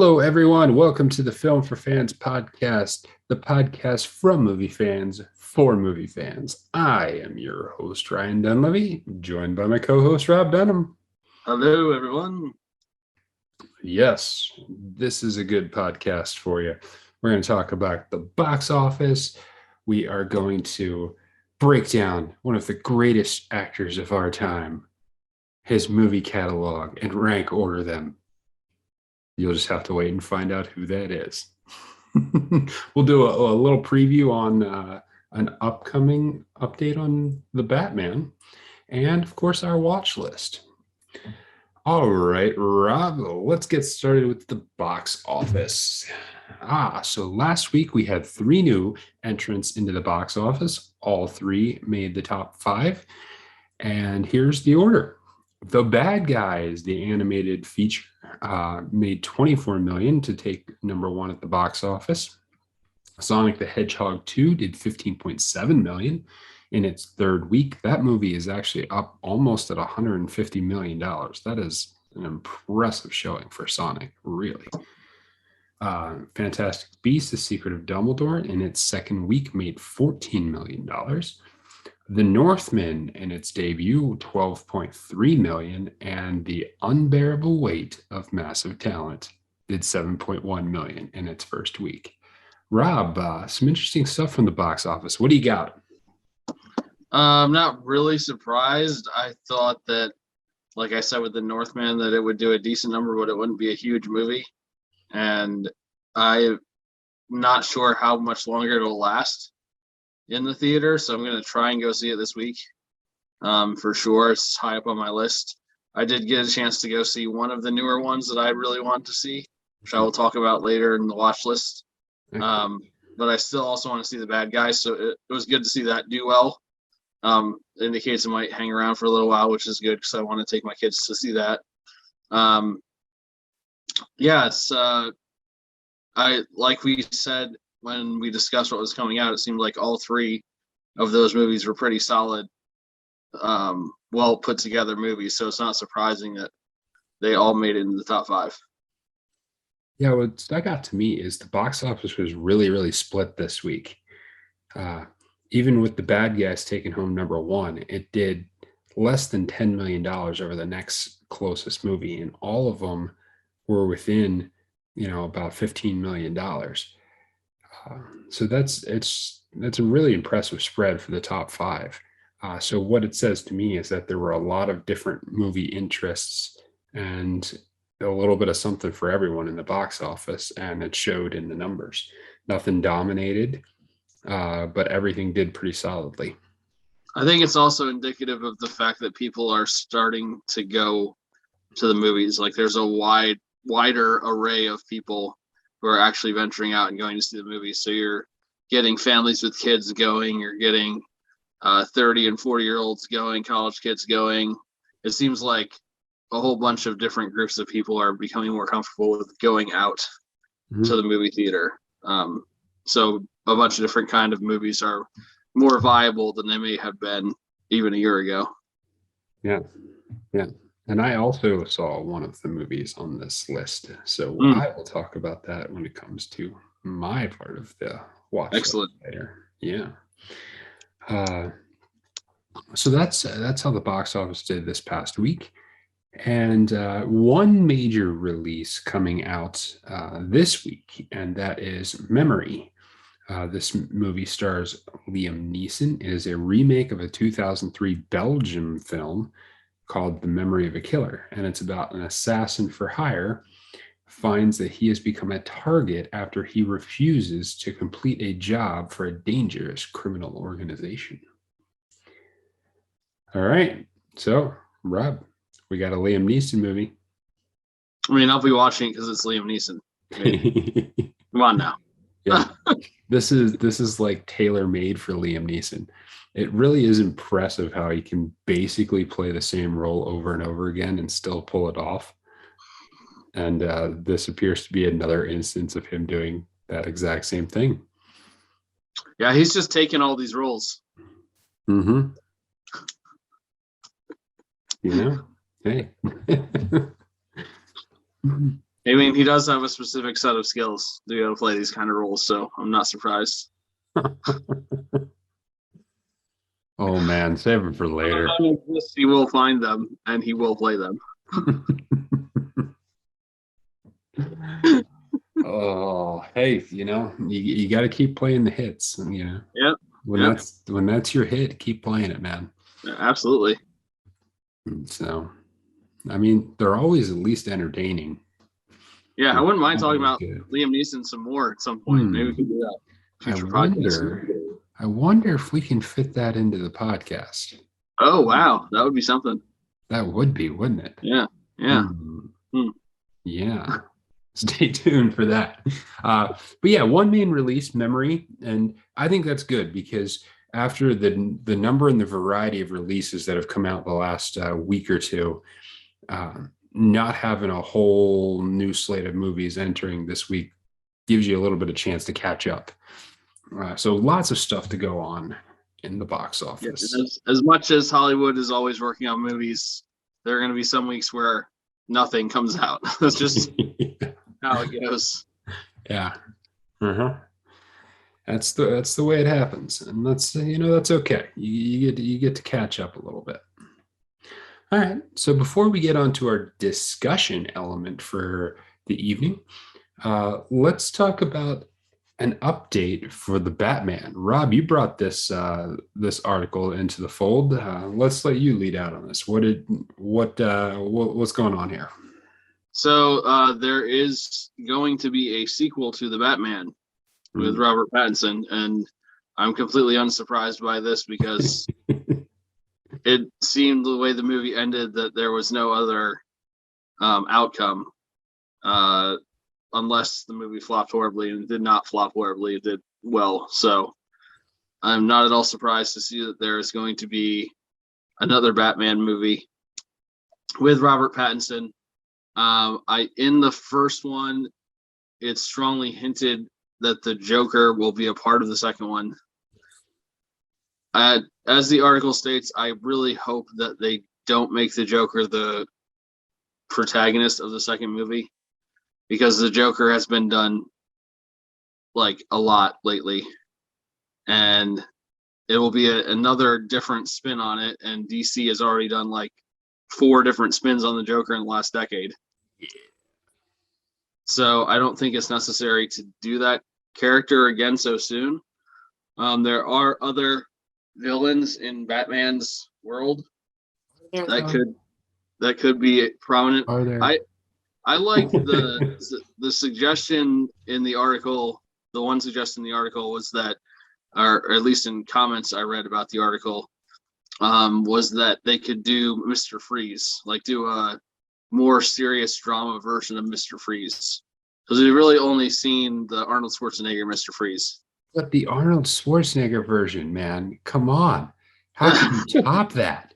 Hello, everyone. Welcome to the Film for Fans podcast, the podcast from movie fans for movie fans. I am your host, Ryan Dunlevy, joined by my co-host, Rob Dunham. Hello, everyone. Yes, this is a good podcast for you. We're going to talk about the box office. We are going to break down one of the greatest actors of our time, his movie catalog, and rank order them. You'll just have to wait and find out who that is. We'll do a little preview on an upcoming update on the Batman, and of course our watch list. All right, Rob, let's get started with the box office. So last week we had 3 new entrants into the box office. All 3 made the top 5. And here's the order. The Bad Guys, the animated feature, made $24 million to take number 1 at the box office. Sonic the Hedgehog 2 did $15.7 million in its 3rd week. That movie is actually up almost at $150 million. That is an impressive showing for Sonic, really. Fantastic Beasts: The Secret of Dumbledore in its 2nd week made $14 million. The Northman in its debut, $12.3 million, and The Unbearable Weight of Massive Talent did $7.1 million in its 1st week. Rob, some interesting stuff from the box office. What do you got? I'm not really surprised. I thought that, like I said with The Northman, that it would do a decent number, but it wouldn't be a huge movie. And I'm not sure how much longer it'll last in the theater, so I'm going to try and go see it this week. For sure, it's high up on my list. I did get a chance to go see one of the newer ones that I really want to see, which I will talk about later in the watch list. But I still also want to see The Bad Guys, so it was good to see that do well. Indicates it might hang around for a little while, which is good because I want to take my kids to see that. It's I like we said when we discussed what was coming out, it seemed like all 3 of those movies were pretty solid, well put together movies. So it's not surprising that they all made it in the top 5. Yeah, what stuck out to me is the box office was really, really split this week. Even with The Bad Guys taking home number 1, it did less than $10 million over the next closest movie, and all of them were within, about $15 million. So that's a really impressive spread for the top 5. So what it says to me is that there were a lot of different movie interests and a little bit of something for everyone in the box office, and it showed in the numbers. Nothing dominated, but everything did pretty solidly. I think it's also indicative of the fact that people are starting to go to the movies. Like there's a wider array of people who are actually venturing out and going to see the movies. So you're getting families with kids going, you're getting 30 and 40-year-olds going, college kids going. It seems like a whole bunch of different groups of people are becoming more comfortable with going out to the movie theater. So a bunch of different kind of movies are more viable than they may have been even a year ago. Yeah. And I also saw one of the movies on this list. So I will talk about that when it comes to my part of the watch Excellent. list later. Yeah. So that's how the box office did this past week. And one major release coming out this week, and that is Memory. This movie stars Liam Neeson. It is a remake of a 2003 Belgium film called The Memory of a Killer, and it's about an assassin for hire finds that he has become a target after he refuses to complete a job for a dangerous criminal organization. All right, so Rob, we got a Liam Neeson movie. I mean, I'll be watching it because it's Liam Neeson. I mean, come on now. Yeah, this is like tailor-made for Liam Neeson. It really is impressive how he can basically play the same role over and over again and still pull it off. And this appears to be another instance of him doing that exact same thing. Yeah, he's just taking all these roles. Mm-hmm. Hey. I mean, he does have a specific set of skills to be able to play these kind of roles, so I'm not surprised. Oh man, save it for later. He will find them and he will play them. Oh, hey, you got to keep playing the hits, Yep. when that's your hit, keep playing it, man. Absolutely. So, I mean, they're always at least entertaining. Yeah, I wouldn't mind talking Always about good. Liam Neeson some more at some point. Maybe we could do that. I wonder if we can fit that into the podcast. Oh wow, that would be something. That would be, wouldn't it? Yeah. Yeah. Stay tuned for that. But yeah, one main release, Memory, and I think that's good because after the number and the variety of releases that have come out the last week or two, not having a whole new slate of movies entering this week gives you a little bit of chance to catch up. So lots of stuff to go on in the box office. As much as Hollywood is always working on movies, there are going to be some weeks where nothing comes out. That's just how it goes. Yeah. That's the way it happens, and that's okay. You get to catch up a little bit. All right. So before we get on to our discussion element for the evening, let's talk about an update for the Batman. Rob, you brought this article into the fold. Let's let you lead out on this. What's going on here? So there is going to be a sequel to the Batman with Robert Pattinson, and I'm completely unsurprised by this because it seemed the way the movie ended that there was no other outcome unless the movie flopped horribly, and it did not flop horribly. It did well. So I'm not at all surprised to see that there is going to be another Batman movie with Robert Pattinson. In the first one, it's strongly hinted that the Joker will be a part of the second one. As the article states, I really hope that they don't make the Joker the protagonist of the second movie, because the Joker has been done like a lot lately, and it will be another different spin on it. And DC has already done like 4 different spins on the Joker in the last decade. So I don't think it's necessary to do that character again so soon. There are other villains in Batman's world that could be prominent. Are there? I like the suggestion in the article. The one suggestion in the article was that, or at least in comments I read about the article, was that they could do Mr. Freeze, like do a more serious drama version of Mr. Freeze, because we've really only seen the Arnold Schwarzenegger Mr. Freeze. But the Arnold Schwarzenegger version, man, come on. How can you top that?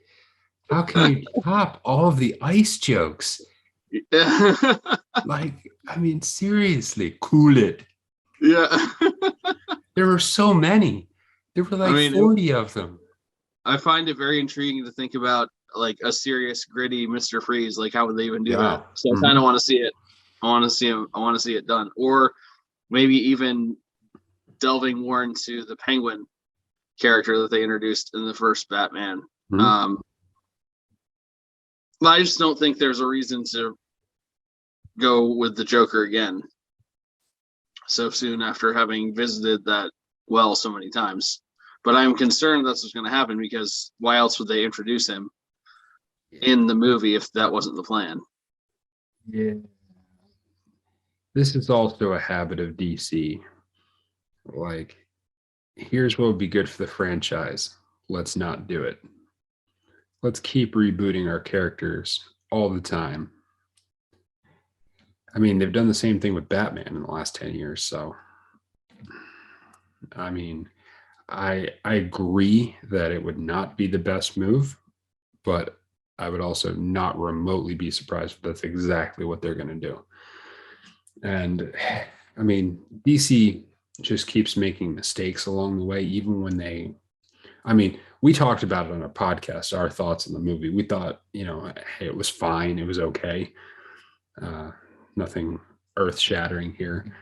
How can you top all of the ice jokes? Like, I mean, seriously, cool it. Yeah. There were so many. There were like 40 of them. I find it very intriguing to think about like a serious, gritty Mr. Freeze. Like, how would they even do that? So I kind of want to see it. I want to see him. I want to see it done, or maybe even delving more into the Penguin character that they introduced in the first Batman. I just don't think there's a reason to go with the Joker again so soon after having visited that well so many times. But I'm concerned that's what's going to happen, because why else would they introduce him in the movie if that wasn't the plan? Yeah. This is also a habit of DC. Like, here's what would be good for the franchise. Let's not do it. Let's keep rebooting our characters all the time. I mean, they've done the same thing with Batman in the last 10 years. So, I mean, I agree that it would not be the best move, but I would also not remotely be surprised if that's exactly what they're going to do. And I mean, DC just keeps making mistakes along the way, even when we talked about it on our podcast, our thoughts on the movie. We thought, hey, it was fine. It was okay. Nothing earth-shattering here.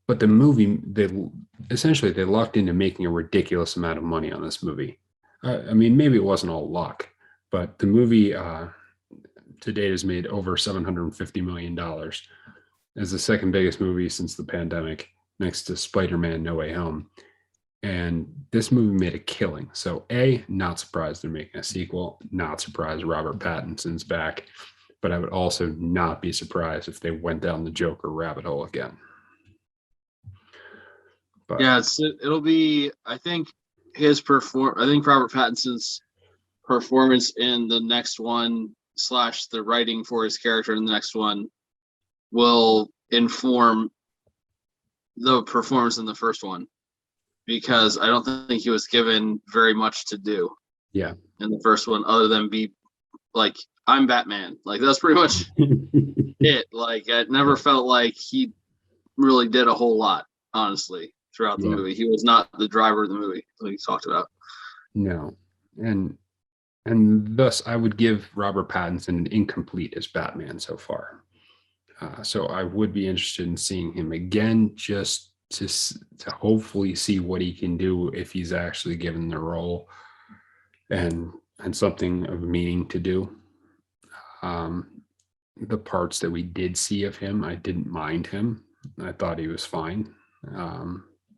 But the movie, they lucked into making a ridiculous amount of money on this movie. I mean, maybe it wasn't all luck, but the movie to date has made over $750 million. It's the second biggest movie since the pandemic, next to Spider-Man No Way Home. And this movie made a killing. So not surprised they're making a sequel. Not surprised Robert Pattinson's back. But I would also not be surprised if they went down the Joker rabbit hole again. But yeah, it'll be. I think Robert Pattinson's performance in the next one / the writing for his character in the next one will inform the performance in the first one, because I don't think he was given very much to do. Yeah. In the first one, other than be like, I'm Batman. Like, that's pretty much it. Like, it never felt like he really did a whole lot, honestly, throughout the movie. He was not the driver of the movie, like he talked about. No. And thus I would give Robert Pattinson an incomplete as Batman so far. So I would be interested in seeing him again, just to hopefully see what he can do if he's actually given the role and something of meaning to do. The parts that we did see of him, I didn't mind him. I thought he was fine.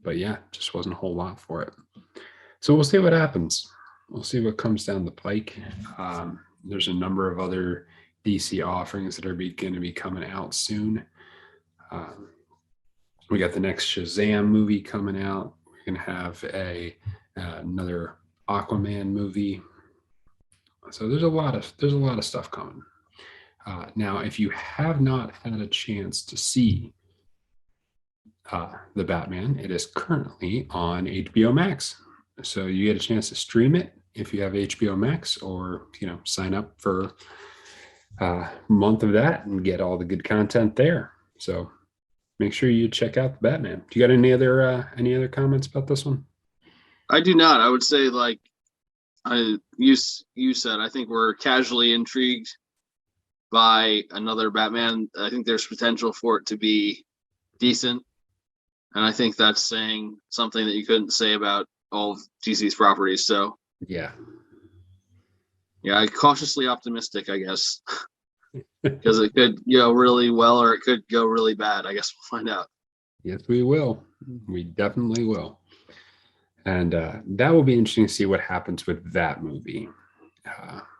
But yeah, just wasn't a whole lot for it. So we'll see what happens. We'll see what comes down the pike. There's a number of other DC offerings that are going to be coming out soon. We got the next Shazam movie coming out. We're going to have another Aquaman movie. So there's a lot of stuff coming. Now, if you have not had a chance to see the Batman, it is currently on HBO Max. So you get a chance to stream it if you have HBO Max, or sign up for a month of that and get all the good content there. So make sure you check out the Batman. Do you got any other comments about this one? I do not. I would say, like you said, I think we're casually intrigued by another Batman. I think there's potential for it to be decent, and I think that's saying something that you couldn't say about all of DC's properties. So yeah, I'm cautiously optimistic, I guess, because it could go really well or it could go really bad. I guess we'll find out. Yes, we will. We definitely will. And that will be interesting to see what happens with that movie,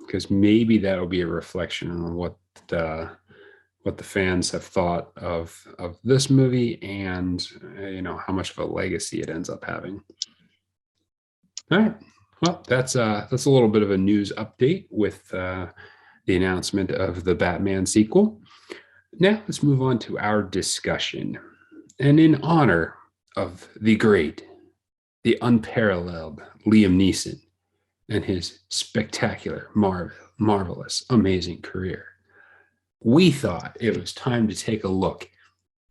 because maybe that'll be a reflection on what the fans have thought of this movie, and how much of a legacy it ends up having. All right. Well, that's a little bit of a news update with the announcement of the Batman sequel. Now let's move on to our discussion. And in honor of the great, the unparalleled Liam Neeson and his spectacular, marvelous, amazing career, we thought it was time to take a look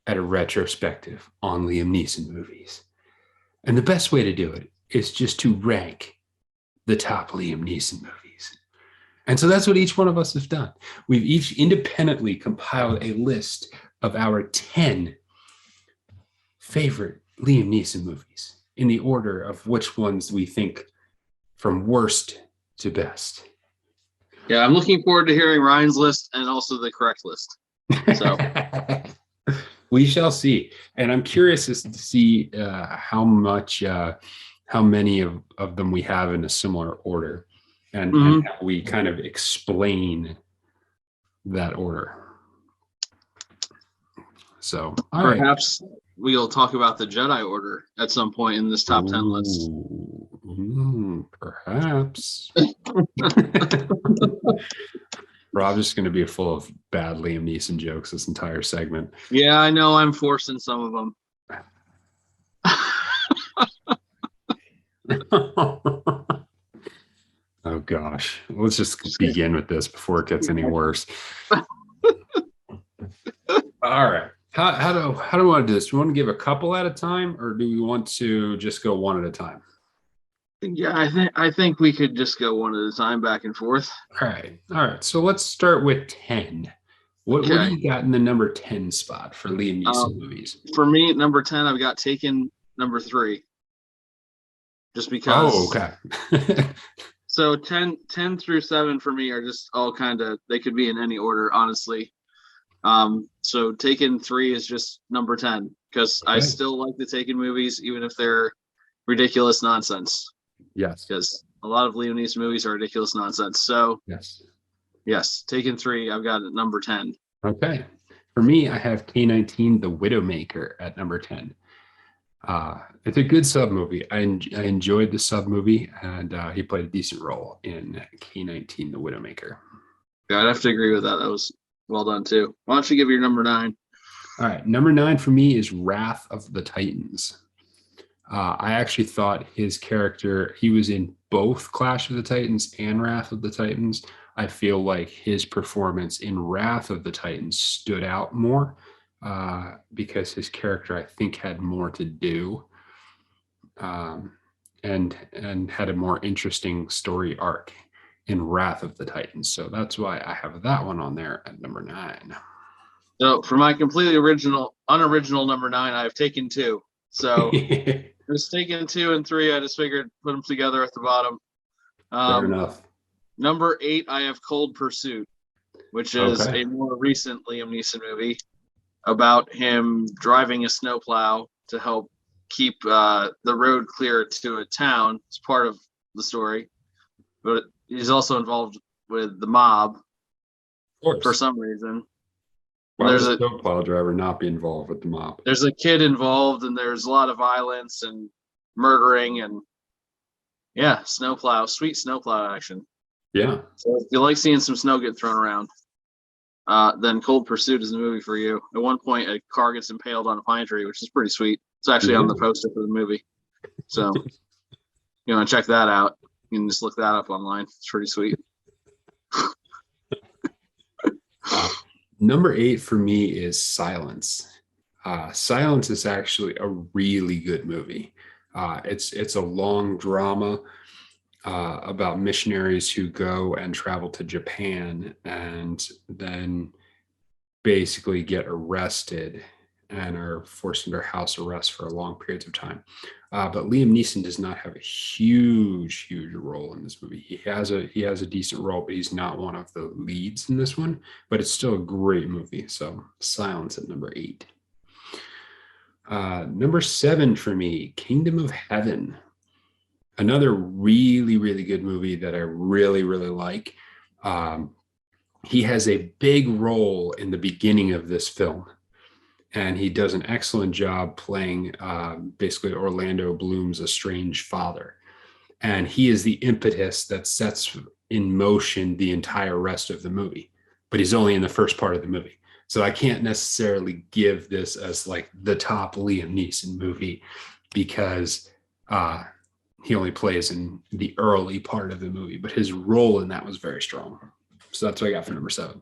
at a retrospective on Liam Neeson movies. And the best way to do it is just to rank the top Liam Neeson movies. And so that's what each one of us has done. We've each independently compiled a list of our 10 favorite Liam Neeson movies in the order of which ones we think from worst to best. Yeah, I'm looking forward to hearing Ryan's list and also the correct list. So we shall see. And I'm curious as to see how many of them we have in a similar order, and how we kind of explain that order. So perhaps we'll talk about the Jedi Order at some point in this top 10 list. Perhaps. Rob's just going to be full of bad Liam Neeson jokes this entire segment. Yeah, I know. I'm forcing some of them. Oh gosh, let's just begin with this before it gets any worse. All right, how do we want to do this? Do we want to give a couple at a time, or do we want to just go one at a time? Yeah, I think we could just go one at a time, back and forth. All right. So let's start with 10. What do Okay. you got in the number 10 spot for Liam Neeson Um, movies? for me, number 10, I've got Taken number 3, just Oh, because. okay. So 10 through 7 for me are just all kind of, they could be in any order, honestly. So Taken 3 is just number 10 because I Okay. still like the Taken movies, even if they're ridiculous nonsense. Yes. Because a lot of Liam Neeson movies are ridiculous nonsense. So Yes. yes, Taken 3, I've got it number 10. Okay. For me, I have K-19, The Widowmaker at number 10. It's a good sub movie. I enjoyed the sub movie, and he played a decent role in K-19, The Widowmaker. Yeah, I'd have to agree with that. That was well done too. Why don't you give your number 9? All right. Number 9 for me is Wrath of the Titans. I actually thought his character, he was in both Clash of the Titans and Wrath of the Titans. I feel like his performance in Wrath of the Titans stood out more because his character, I think, had more to do and had a more interesting story arc in Wrath of the Titans. So that's why I have that one on there at number 9. So for my completely unoriginal number 9, I've Taken 2. So Fair just Taken 2 and 3. I just figured put them together at the bottom. enough. Number 8, I have Cold Pursuit, which is Okay. a more recent Liam Neeson movie about him driving a snowplow to help keep the road clear to a town. It's part of the story, but he's also involved with the mob Of for course. some reason. Why would There's a a snowplow driver not be involved with the mob? there's a kid involved, and there's a lot of violence and murdering, and yeah, sweet snowplow action. Yeah. So if you like seeing some snow get thrown around, then Cold Pursuit is the movie for you. At one point, a car gets impaled on a pine tree, which is pretty sweet. It's actually on Yeah. the poster for the movie. So you want to check that out. You can just look that up online. It's pretty sweet. Number 8 for me is Silence. Silence is actually a really good movie. It's a long drama about missionaries who go and travel to Japan and then basically get arrested and are forced under house arrest for long periods of time. But Liam Neeson does not have a huge role in this movie. He has a decent role, but he's not one of the leads in this one. But it's still a great movie. So Silence at number 8. Number 7 for me, Kingdom of Heaven. Another really good movie that I really like. He has a big role in the beginning of this film, and he does an excellent job playing basically Orlando Bloom's estranged father. And he is the impetus that sets in motion the entire rest of the movie, but he's only in the first part of the movie. So I can't necessarily give this as like the top Liam Neeson movie because he only plays in the early part of the movie, but his role in that was very strong. So that's what I got for number 7.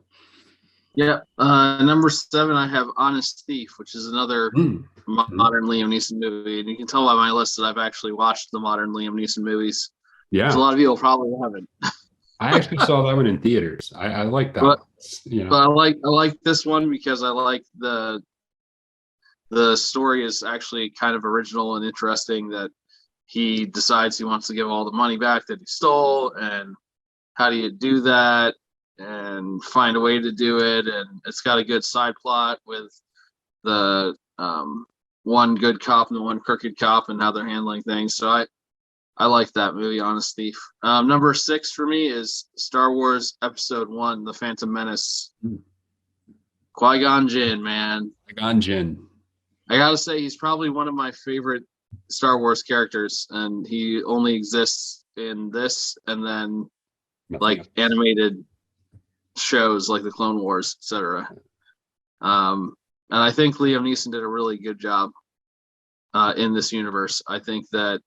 Yeah. Number 7, I have Honest Thief, which is another modern Liam Neeson movie. And you can tell by my list that I've actually watched the modern Liam Neeson movies. Yeah. So a lot of people probably haven't. I actually saw that one in theaters. I like that. But, one, but I like this one because I like the story is actually kind of original and interesting, that he decides he wants to give all the money back that he stole, and how do you do that and find a way to do it. And it's got a good side plot with the one good cop and the one crooked cop and how they're handling things. So I like that movie, Honest Thief. Number 6 for me is Star Wars Episode 1, The Phantom Menace. Qui-Gon Jinn, man. Qui-Gon Jinn. I gotta say, he's probably one of my favorite Star Wars characters, and he only exists in this and then Nothing else. animated shows like the Clone Wars, etc. And I think Liam Neeson did a really good job in this universe. I think that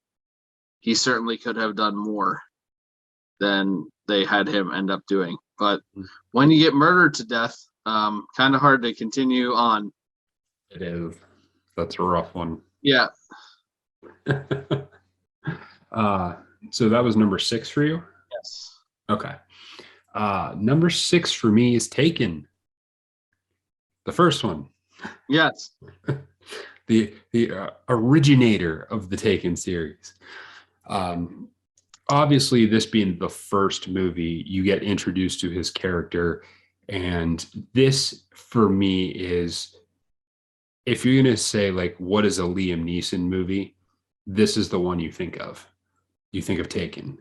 he certainly could have done more than they had him end up doing. But when you get murdered to death, kind of hard to continue on. It is. That's a rough one. Yeah. So that was number 6 for you? Yes. Okay. Number 6 for me is Taken. the first one, Yes. the originator of the Taken series. Obviously, this being the first movie, you get introduced to his character, and this for me is, if you're gonna say like what is a Liam Neeson movie, this is the one you think of. You think of Taken.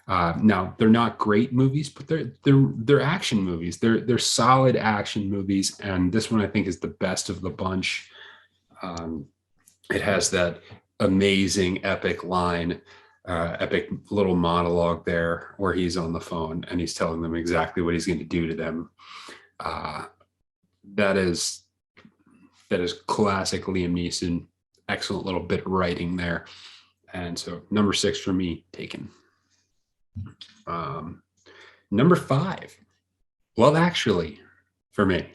Now they're not great movies, but they're action movies. They're solid action movies, and this one I think is the best of the bunch. It has that amazing epic line, epic little monologue there where he's on the phone and he's telling them exactly what he's going to do to them. That is classic Liam Neeson. Excellent little bit of writing there. And so number 6 for me, Taken. Number 5, Love Actually for me.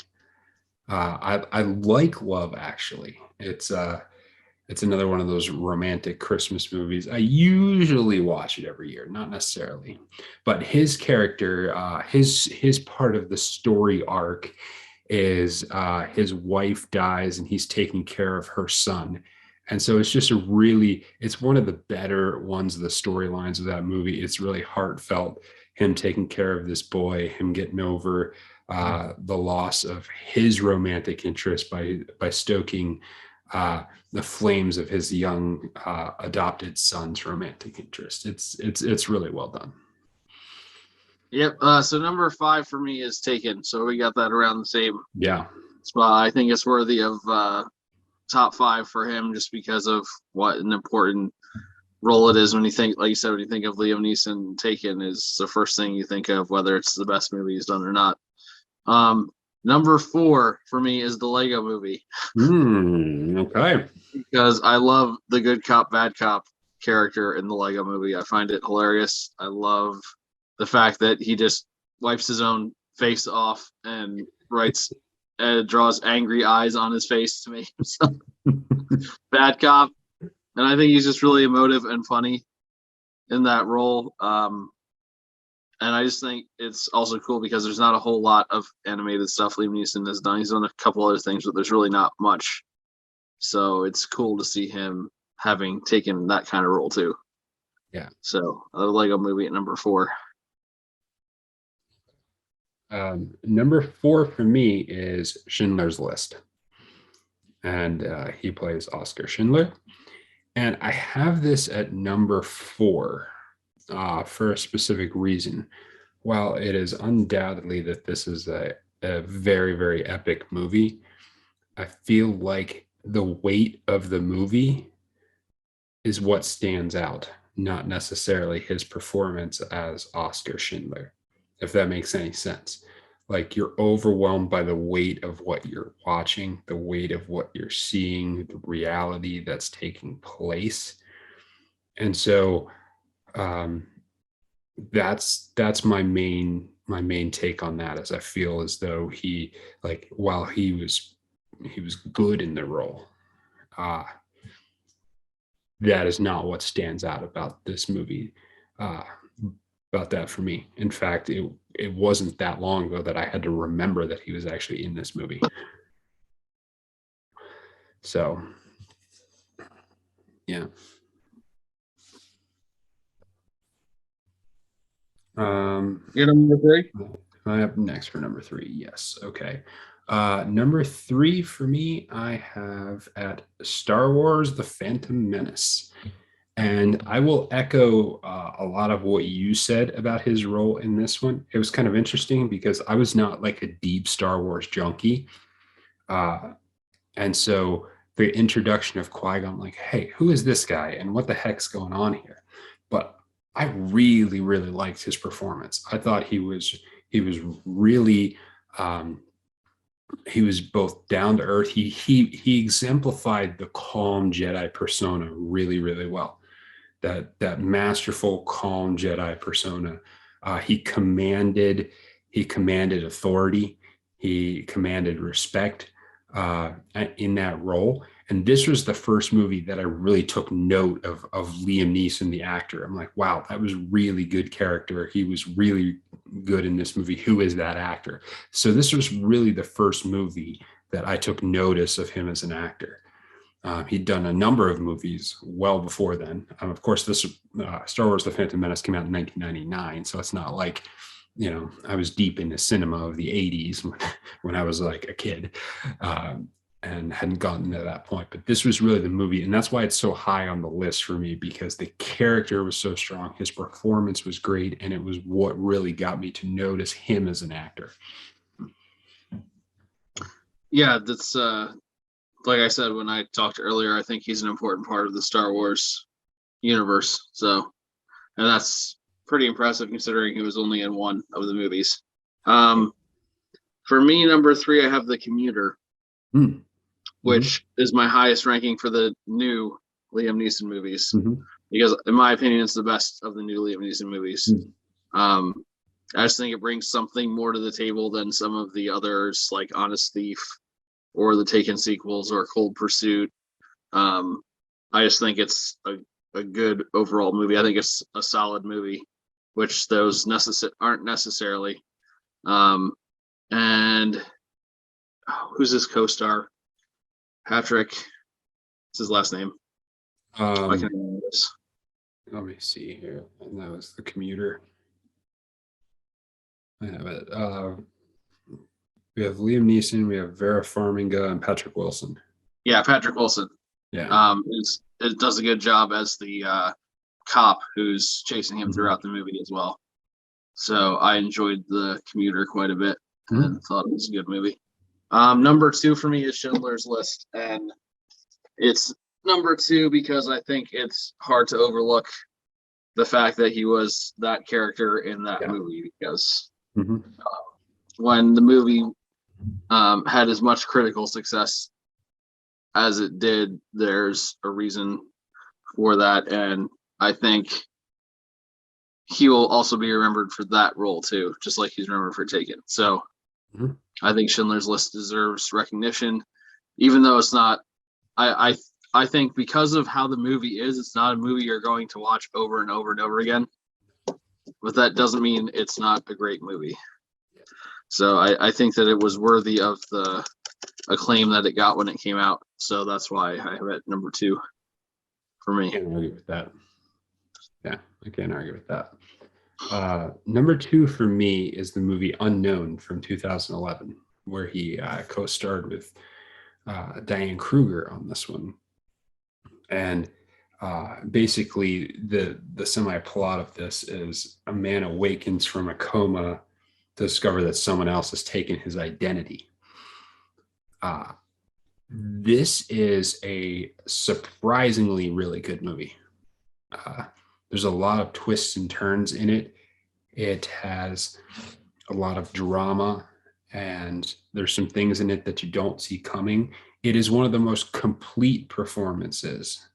I like Love Actually. It's another one of those romantic Christmas movies. I usually watch it every year, not necessarily, but his character, his part of the story arc is his wife dies and he's taking care of her son. And so it's just it's one of the better ones of the storylines of that movie. It's really heartfelt, him taking care of this boy, him getting over the loss of his romantic interest by stoking the flames of his young adopted son's romantic interest. It's really well done. Yep. So number 5 for me is Taken. So we got that around the same spot. I think it's worthy of top 5 for him just because of what an important role it is when you think, like you said, when you think of Liam Neeson, Taken is the first thing you think of, whether it's the best movie he's done or not. Number 4 for me is the Lego Movie. Okay. Because I love the good cop, bad cop character in the Lego Movie. I find it hilarious. I love the fact that he just wipes his own face off and draws angry eyes on his face to make himself bad cop. And I think he's just really emotive and funny in that role. And I just think it's also cool because there's not a whole lot of animated stuff Liam Neeson has done. He's done a couple other things, but there's really not much. So it's cool to see him having taken that kind of role too. Yeah. So the Lego Movie at number 4. Number 4 for me is Schindler's List. And he plays Oscar Schindler. And I have this at number 4 for a specific reason. While it is undoubtedly that this is a very, very epic movie, I feel like the weight of the movie is what stands out, not necessarily his performance as Oscar Schindler, if that makes any sense. Like, you're overwhelmed by the weight of what you're watching, the weight of what you're seeing, the reality that's taking place. And so that's my main take on that, is I feel as though he, like, while he was good in the role, that is not what stands out about this movie, about that for me. In fact, it wasn't that long ago that I had to remember that he was actually in this movie. So yeah. You're number 3? I'm up next for number 3. Yes. Okay. Number 3 for me, I have at Star Wars: The Phantom Menace. And I will echo a lot of what you said about his role in this one. It was kind of interesting because I was not like a deep Star Wars junkie. And so the introduction of Qui-Gon, like, hey, who is this guy and what the heck's going on here? But I really, really liked his performance. I thought he was really, he was both down to earth. He exemplified the calm Jedi persona really, really well. That masterful, calm Jedi persona. He commanded authority. He commanded respect in that role. And this was the first movie that I really took note of Liam Neeson, the actor. I'm like, wow, that was really good character. He was really good in this movie. Who is that actor? So this was really the first movie that I took notice of him as an actor. He'd done a number of movies well before then. Of course, this Star Wars: The Phantom Menace came out in 1999, so it's not like, I was deep in the cinema of the 80s when I was like a kid. And hadn't gotten to that point. But this was really the movie. And that's why it's so high on the list for me, because the character was so strong. His performance was great. And it was what really got me to notice him as an actor. Yeah, that's like I said when I talked earlier, I think he's an important part of the Star Wars universe. So, and that's pretty impressive considering he was only in one of the movies. For me, number 3, I have The Commuter. Which is my highest ranking for the new Liam Neeson movies, because in my opinion, it's the best of the new Liam Neeson movies. I just think it brings something more to the table than some of the others, like Honest Thief or the Taken sequels or Cold Pursuit. I just think it's a good overall movie. I think it's a solid movie, which those aren't necessarily. And who's his co-star? Patrick, what's his last name? I can remember this. Let me see here. And that was The Commuter. I have it. We have Liam Neeson, we have Vera Farmiga, and Patrick Wilson. Yeah, Patrick Wilson. Yeah. It does a good job as the cop who's chasing him throughout the movie as well. So I enjoyed The Commuter quite a bit and thought it was a good movie. Number 2 for me is Schindler's List, and it's number 2 because I think it's hard to overlook the fact that he was that character in that movie, because when the movie had as much critical success as it did, there's a reason for that, and I think he will also be remembered for that role too, just like he's remembered for Taken. So I think Schindler's List deserves recognition, even though it's not. I think because of how the movie is, it's not a movie you're going to watch over and over and over again. But that doesn't mean it's not a great movie. So I think that it was worthy of the acclaim that it got when it came out. So that's why I have it number 2 for me. I can't argue with that. Yeah, I can't argue with that. Number 2 for me is the movie Unknown from 2011, where he co-starred with Diane Kruger on this one. And basically the semi-plot of this is a man awakens from a coma to discover that someone else has taken his identity. This is a surprisingly really good movie. There's a lot of twists and turns in it. It has a lot of drama, and there's some things in it that you don't see coming. It is one of the most complete performances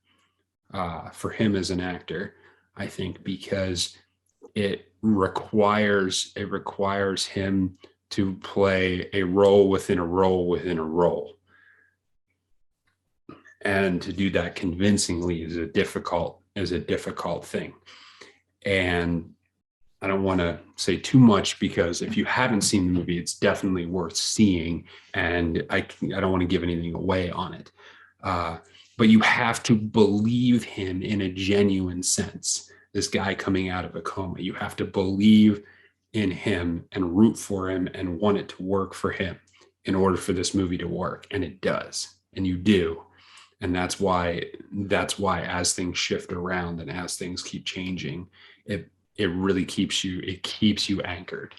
for him as an actor, I think, because it requires him to play a role within a role within a role. And to do that convincingly is a difficult thing. And I don't want to say too much, because if you haven't seen the movie, it's definitely worth seeing. And I don't want to give anything away on it. But you have to believe him in a genuine sense. This guy coming out of a coma, you have to believe in him and root for him and want it to work for him in order for this movie to work. And it does. And you do. And that's why as things shift around and as things keep changing, it really keeps you anchored.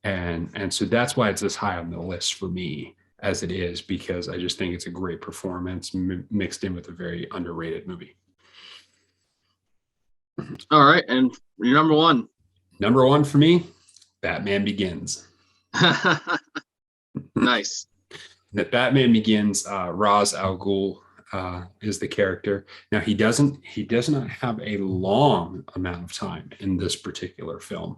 And so that's why it's this high on the list for me as it is, because I just think it's a great performance mixed in with a very underrated movie. All right, and your number 1. Number 1 for me, Batman Begins. Nice. That Batman Begins, Ra's al Ghul is the character. Now he does not have a long amount of time in this particular film,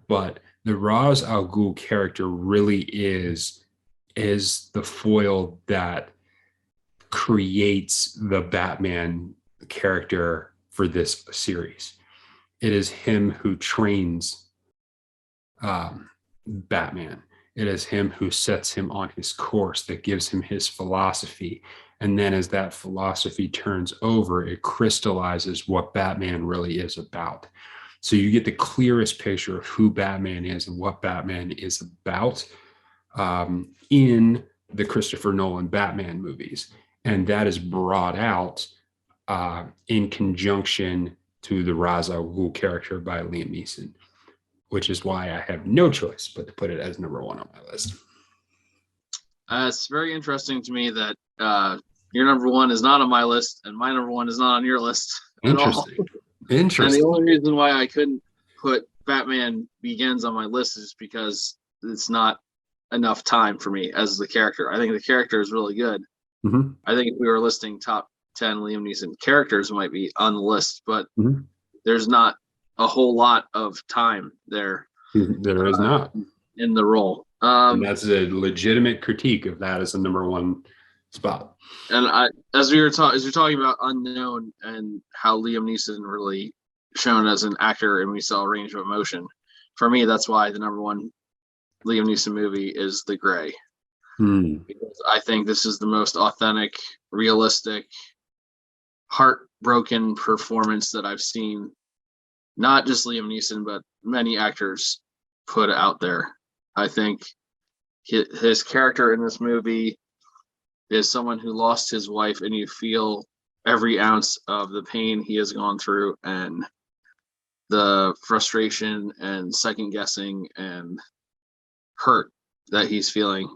but the Ra's al Ghul character really is is the foil that creates the Batman character for this series. It is him who trains Batman. It is him who sets him on his course, that gives him his philosophy. And then as that philosophy turns over, it crystallizes what Batman really is about. So you get the clearest picture of who Batman is and what Batman is about in the Christopher Nolan Batman movies. And that is brought out in conjunction to the Ra's al Ghul character by Liam Neeson, which is why I have no choice but to put it as number one on my list. It's very interesting to me that your number one is not on my list and my number one is not on your list at all. Interesting. And the only reason why I couldn't put Batman Begins on my list is because it's not enough time for me as the character. I think the character is really good. Mm-hmm. I think if we were listing top 10 Liam Neeson characters, might be on the list, but there's not a whole lot of time there. There is not in the role. And that's a legitimate critique of that as a number one spot. And as you're talking about unknown and how Liam Neeson really shown as an actor, and we saw a range of emotion. For me, that's why the number one Liam Neeson movie is The Gray. Because I think this is the most authentic, realistic, heartbroken performance that I've seen. Not just Liam Neeson, but many actors put out there. I think his character in this movie is someone who lost his wife, and you feel every ounce of the pain he has gone through and the frustration and second guessing and hurt that he's feeling.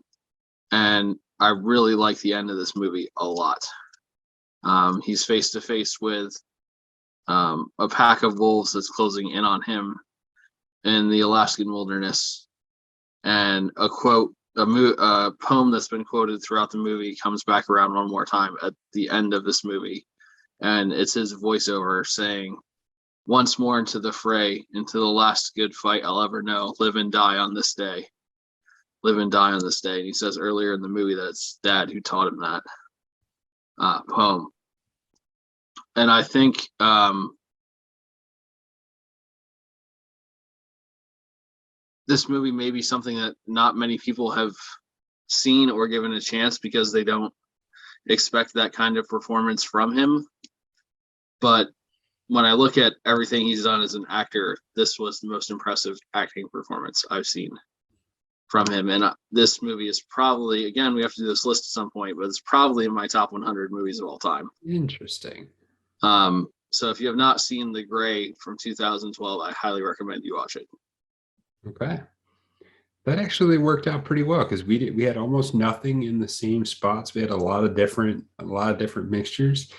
And I really like the end of this movie a lot. He's face to face with a pack of wolves that's closing in on him in the Alaskan wilderness. And a poem that's been quoted throughout the movie comes back around one more time at the end of this movie. And it's his voiceover saying, "Once more into the fray, into the last good fight I'll ever know, live and die on this day. Live and die on this day." And he says earlier in the movie that it's Dad who taught him that poem. And I think this movie may be something that not many people have seen or given a chance because they don't expect that kind of performance from him. But when I look at everything he's done as an actor, this was the most impressive acting performance I've seen from him. And this movie is probably, again, we have to do this list at some point, but it's probably in my top 100 movies of all time. Interesting. So if you have not seen The Gray from 2012, I highly recommend you watch it. Okay. That actually worked out pretty well because we had almost nothing in the same spots. We had a lot of different mixtures.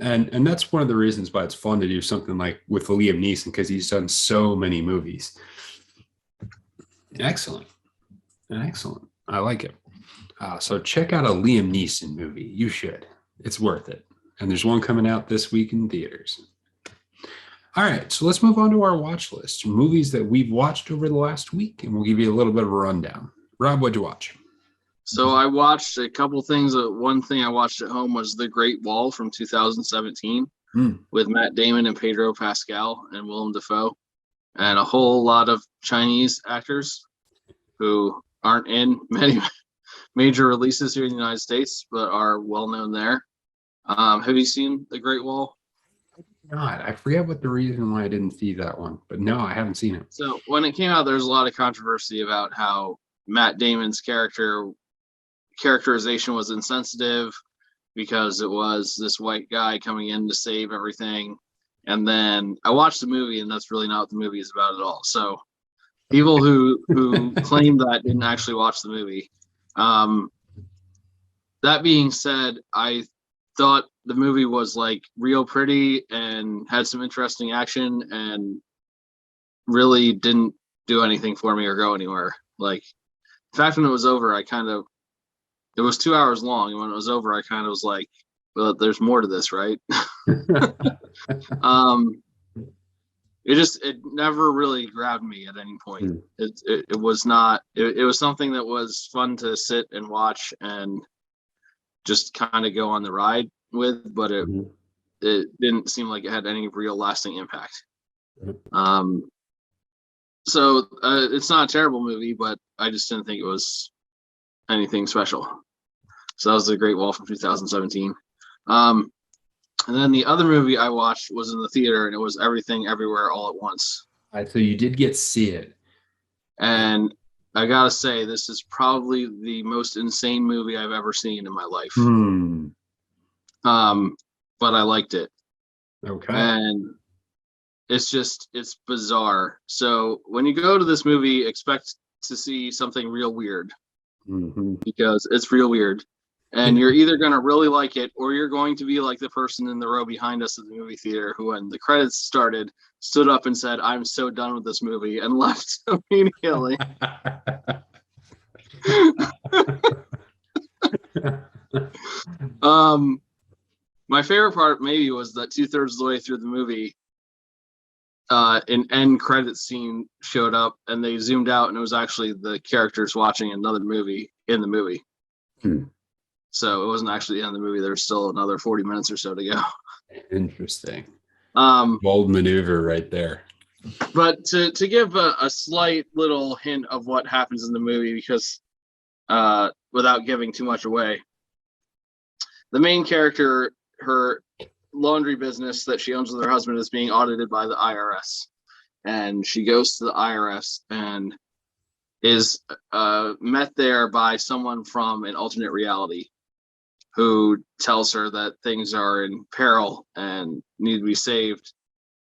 And that's one of the reasons why it's fun to do something like with Liam Neeson, because he's done so many movies. Excellent. I like it. So check out a Liam Neeson movie. You should. It's worth it. And there's one coming out this week in theaters. All right, so let's move on to our watch list. Movies that we've watched over the last week, and we'll give you a little bit of a rundown. Rob, what'd you watch? So I watched a couple things. One thing I watched at home was The Great Wall from 2017 with Matt Damon and Pedro Pascal and Willem Dafoe, and a whole lot of Chinese actors who aren't in many major releases here in the United States, but are well known there. Have you seen The Great Wall? Not. I forget what the reason why I didn't see that one, but no, I haven't seen it. So when it came out, there was a lot of controversy about how Matt Damon's characterization was insensitive because it was this white guy coming in to save everything. And then I watched the movie, and that's really not what the movie is about at all. So people who claim that didn't actually watch the movie. That being said, I thought the movie was like real pretty and had some interesting action and really didn't do anything for me or go anywhere. Like, in fact, when it was over, it was 2 hours long. And when it was over, I kind of was like, well, there's more to this, right? it never really grabbed me at any point. It was not. It was something that was fun to sit and watch and just kind of go on the ride with, but it didn't seem like it had any real lasting impact. So it's not a terrible movie, but I just didn't think it was anything special. So that was The Great Wall from 2017. And then the other movie I watched was in the theater, and it was Everything Everywhere All at Once. So you did get to see it. And I gotta say, this is probably the most insane movie I've ever seen in my life. But I liked it. Okay. And it's bizarre. So when you go to this movie, expect to see something real weird, because it's real weird. And you're either going to really like it, or you're going to be like the person in the row behind us at the movie theater who, when the credits started, stood up and said, "I'm so done with this movie," and left immediately. My favorite part maybe was that 2/3 of the way through the movie, an end credit scene showed up, and they zoomed out, and it was actually the characters watching another movie in the movie. So it wasn't actually the end of the movie. There's still another 40 minutes or so to go. Interesting. Bold maneuver right there. But to give a slight little hint of what happens in the movie, because without giving too much away, the main character, her laundry business that she owns with her husband, is being audited by the IRS. And she goes to the IRS and is met there by someone from an alternate reality, who tells her that things are in peril and need to be saved.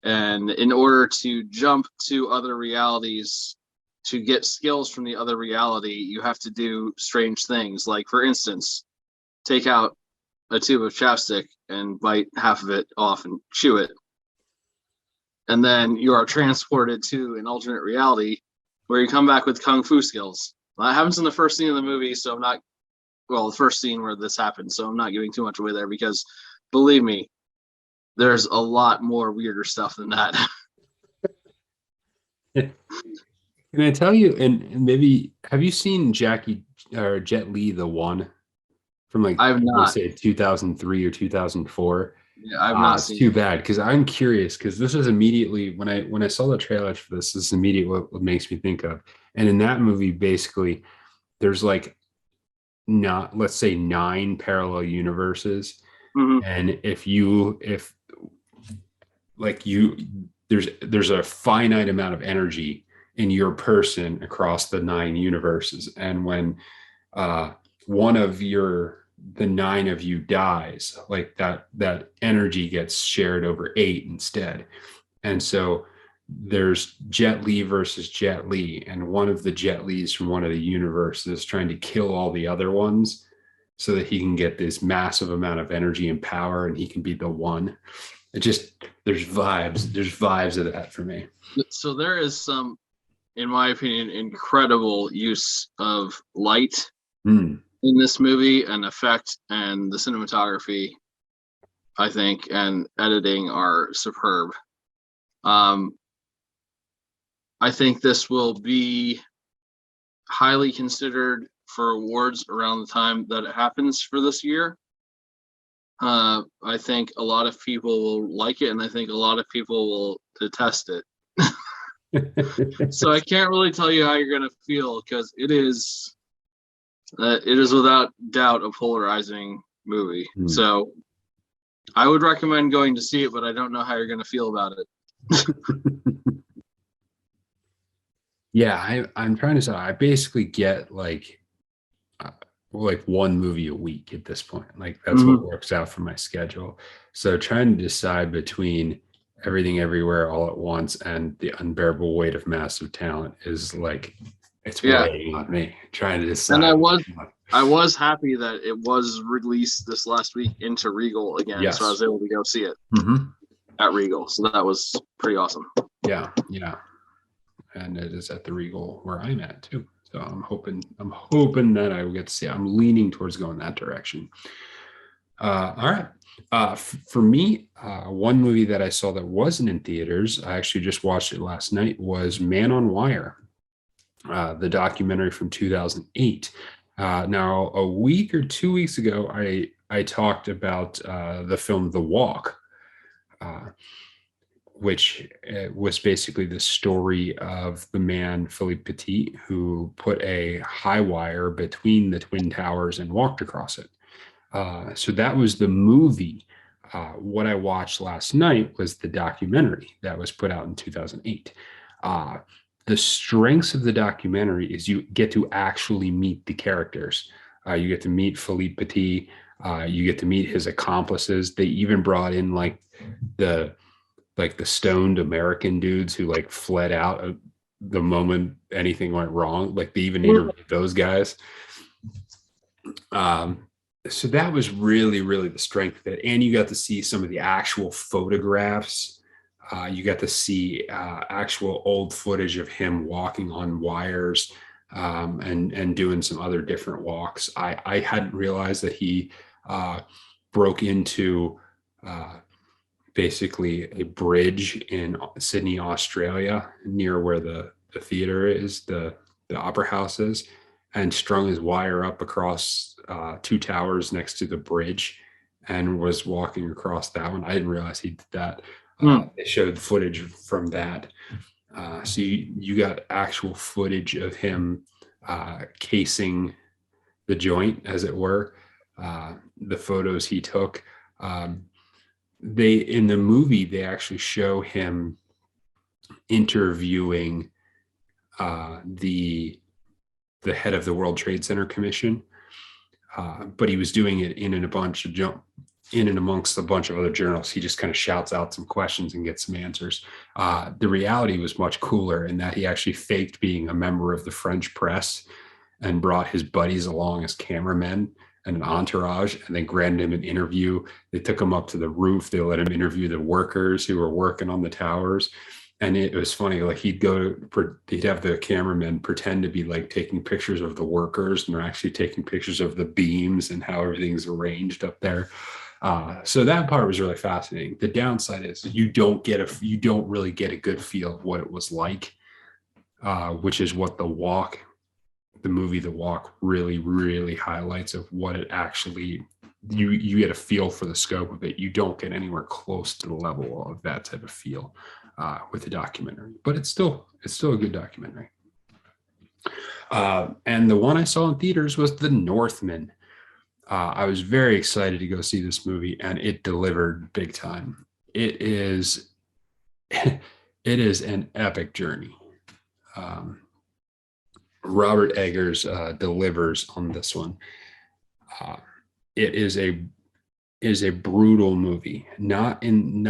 And in order to jump to other realities, to get skills from the other reality, you have to do strange things. Like, for instance, take out a tube of chapstick and bite half of it off and chew it. And then you are transported to an alternate reality where you come back with kung fu skills. Well, that happens in the first scene of the movie, so the first scene where this happens, so I'm not giving too much away there, because believe me, there's a lot more weirder stuff than that. Can I tell you, and maybe, have you seen Jackie or Jet Li, The One, from I've not. Say 2003 or 2004? Yeah, I've not it's seen too bad, because I'm curious, because this is immediately when I saw the trailer for this is immediately what makes me think of. And in that movie, basically, there's let's say 9 parallel universes. And there's a finite amount of energy in your person across the 9 universes. And when one of the 9 of you dies, like that energy gets shared over 8 instead. And so there's Jet Li versus Jet Li, and one of the Jet Lis from one of the universes is trying to kill all the other ones so that he can get this massive amount of energy and power, and he can be the one. There's vibes of that for me. So there is some, in my opinion, incredible use of light in this movie, and effect, and the cinematography, I think, and editing are superb. I think this will be highly considered for awards around the time that it happens for this year. I think a lot of people will like it, and I think a lot of people will detest it. So I can't really tell you how you're going to feel, because it is without doubt a polarizing movie. So I would recommend going to see it, but I don't know how you're going to feel about it. Yeah, I'm trying to say, I basically get like one movie a week at this point. Like, that's what works out for my schedule. So trying to decide between Everything Everywhere All at Once and The Unbearable Weight of Massive Talent is like, it's weighing on me, trying to decide. And I was happy that it was released this last week into Regal again. Yes. So I was able to go see it at Regal. So that was pretty awesome. Yeah. And it is at the Regal where I'm at too. So I'm hoping that I will get to see it. I'm leaning towards going that direction. All right. For me, one movie that I saw that wasn't in theaters, I actually just watched it last night, was Man on Wire, the documentary from 2008. Now, a week or 2 weeks ago, I talked about the film The Walk, uh, which was basically the story of the man Philippe Petit who put a high wire between the Twin Towers and walked across it. So that was the movie. What I watched last night was the documentary that was put out in 2008. Uh, the strengths of the documentary is you get to actually meet the characters. You get to meet Philippe Petit. You get to meet his accomplices. They even brought in the the stoned American dudes who like fled out the moment anything went wrong. Like they even interviewed those guys. Um, so that was really, really the strength of it. And you got to see some of the actual photographs. You got to see actual old footage of him walking on wires and doing some other different walks. I hadn't realized that he broke into basically a bridge in Sydney, Australia, near where the theater is, the opera house is, and strung his wire up across two towers next to the bridge and was walking across that one. I didn't realize he did that. They showed footage from that. So you got actual footage of him casing the joint, as it were. The photos he took. They in the movie they actually show him interviewing the head of the World Trade Center Commission, but he was doing it in and amongst a bunch of other journalists. He just kind of shouts out some questions and gets some answers. The reality was much cooler in that he actually faked being a member of the French press and brought his buddies along as cameramen and an entourage, and then granted him an interview. They took him up to the roof. They let him interview the workers who were working on the towers. And it was funny, like he'd have the cameramen pretend to be like taking pictures of the workers, and they're actually taking pictures of the beams and how everything's arranged up there. So that part was really fascinating. The downside is you don't really get a good feel of what it was like, which is what the movie The Walk really, really highlights of what it actually, you get a feel for the scope of it. You don't get anywhere close to the level of that type of feel with the documentary, but it's still a good documentary. And the one I saw in theaters was The Northman. I was very excited to go see this movie, and it delivered big time. It is it is an epic journey. Robert Eggers delivers on this one. It is a brutal movie, not in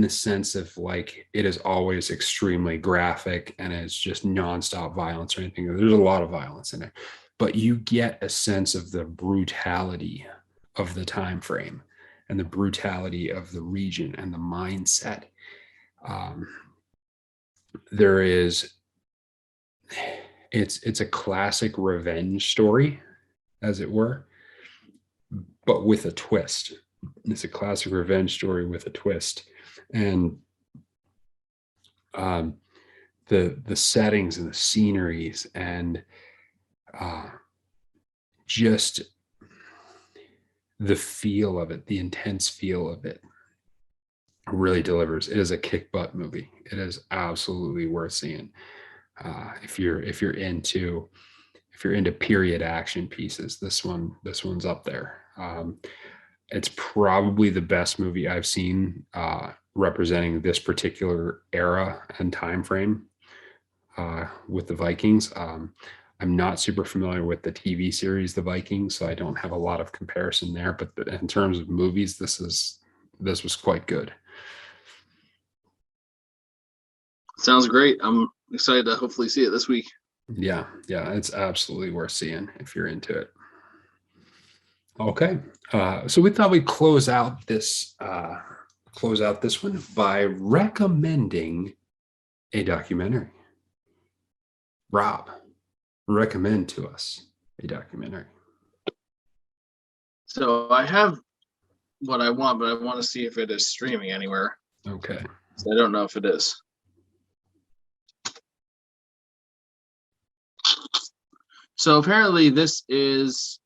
the sense of like it is always extremely graphic and it's just nonstop violence or anything. There's a lot of violence in it, but you get a sense of the brutality of the time frame and the brutality of the region and the mindset. There is it's a classic revenge story, as it were, but with a twist. It's a classic revenge story with a twist, and the settings and the sceneries and just the feel of it, the intense feel of it, really delivers. It is a kick butt movie. It is absolutely worth seeing if you're into period action pieces. This one's up there. It's probably the best movie I've seen representing this particular era and time frame with the Vikings. I'm not super familiar with the TV series The Vikings, so I don't have a lot of comparison there. But in terms of movies, this was quite good. Sounds great. I'm excited to hopefully see it this week. Yeah, it's absolutely worth seeing if you're into it. Okay, so we thought we'd close out this one by recommending a documentary. Rob, recommend to us a documentary. So I have what I want, but I want to see if it is streaming anywhere. Okay. So I don't know if it is. So apparently this is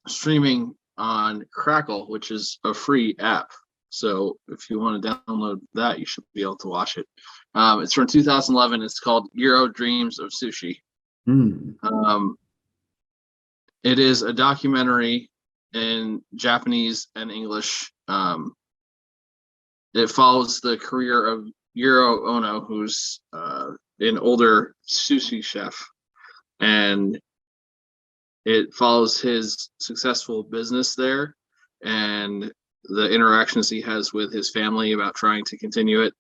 streaming on Crackle, which is a free app. So if you want to download that, you should be able to watch it. It's from 2011. It's called Euro Dreams of Sushi. It is a documentary in Japanese and English. It follows the career of Yuro Ono, who's an older sushi chef, and it follows his successful business there and the interactions he has with his family about trying to continue it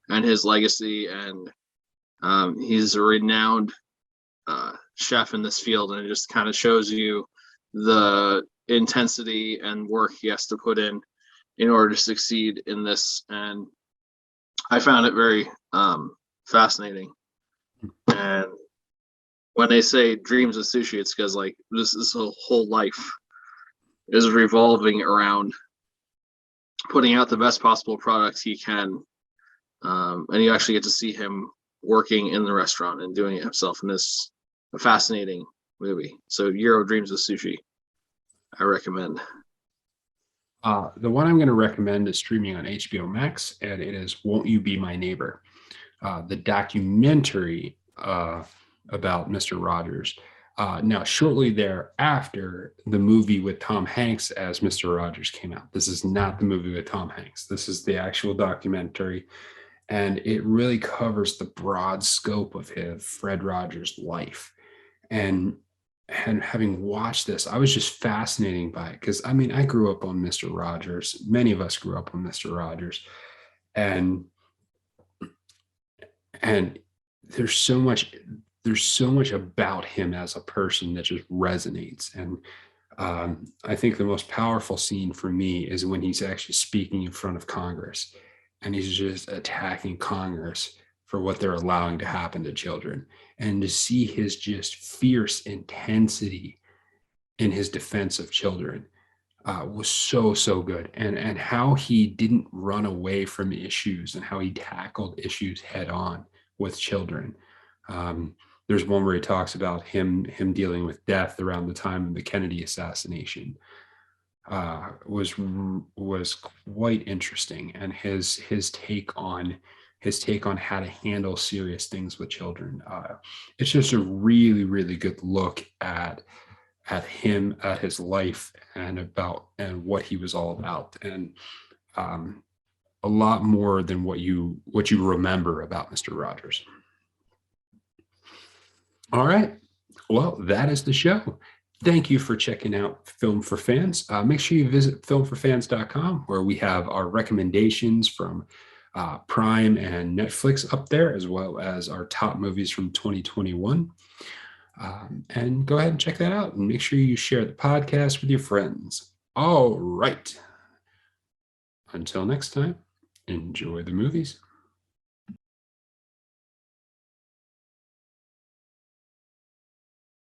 and his legacy. And he's a renowned chef in this field, and it just kind of shows you the intensity and work he has to put in order to succeed in this. And I found it very fascinating. And when they say dreams of sushi, it's because like this whole life is revolving around putting out the best possible products he can. And you actually get to see him working in the restaurant and doing it himself in this fascinating movie. So Euro Dreams of Sushi, I recommend. The one I'm going to recommend is streaming on HBO Max, and it is Won't You Be My Neighbor? The documentary about Mr. Rogers. Now, shortly thereafter, the movie with Tom Hanks as Mr. Rogers came out. This is not the movie with Tom Hanks. This is the actual documentary, and it really covers the broad scope of Fred Rogers' life. And having watched this, I was just fascinated by it because, I mean, I grew up on Mr. Rogers. Many of us grew up on Mr. Rogers, and there's so much about him as a person that just resonates. And I think the most powerful scene for me is when he's actually speaking in front of Congress, and he's just attacking Congress for what they're allowing to happen to children. And to see his just fierce intensity in his defense of children was so good. And how he didn't run away from issues and how he tackled issues head on with children. There's one where he talks about him dealing with death around the time of the Kennedy assassination. Was quite interesting, and his take on how to handle serious things with children. It's just a really good look at him, at his life, and what he was all about, and a lot more than what you remember about Mr. Rogers. All right, well, that is the show. Thank you for checking out Film for Fans. Make sure you visit filmforfans.com, where we have our recommendations from Prime and Netflix up there, as well as our top movies from 2021. And go ahead and check that out, and make sure you share the podcast with your friends. All right. Until next time, enjoy the movies.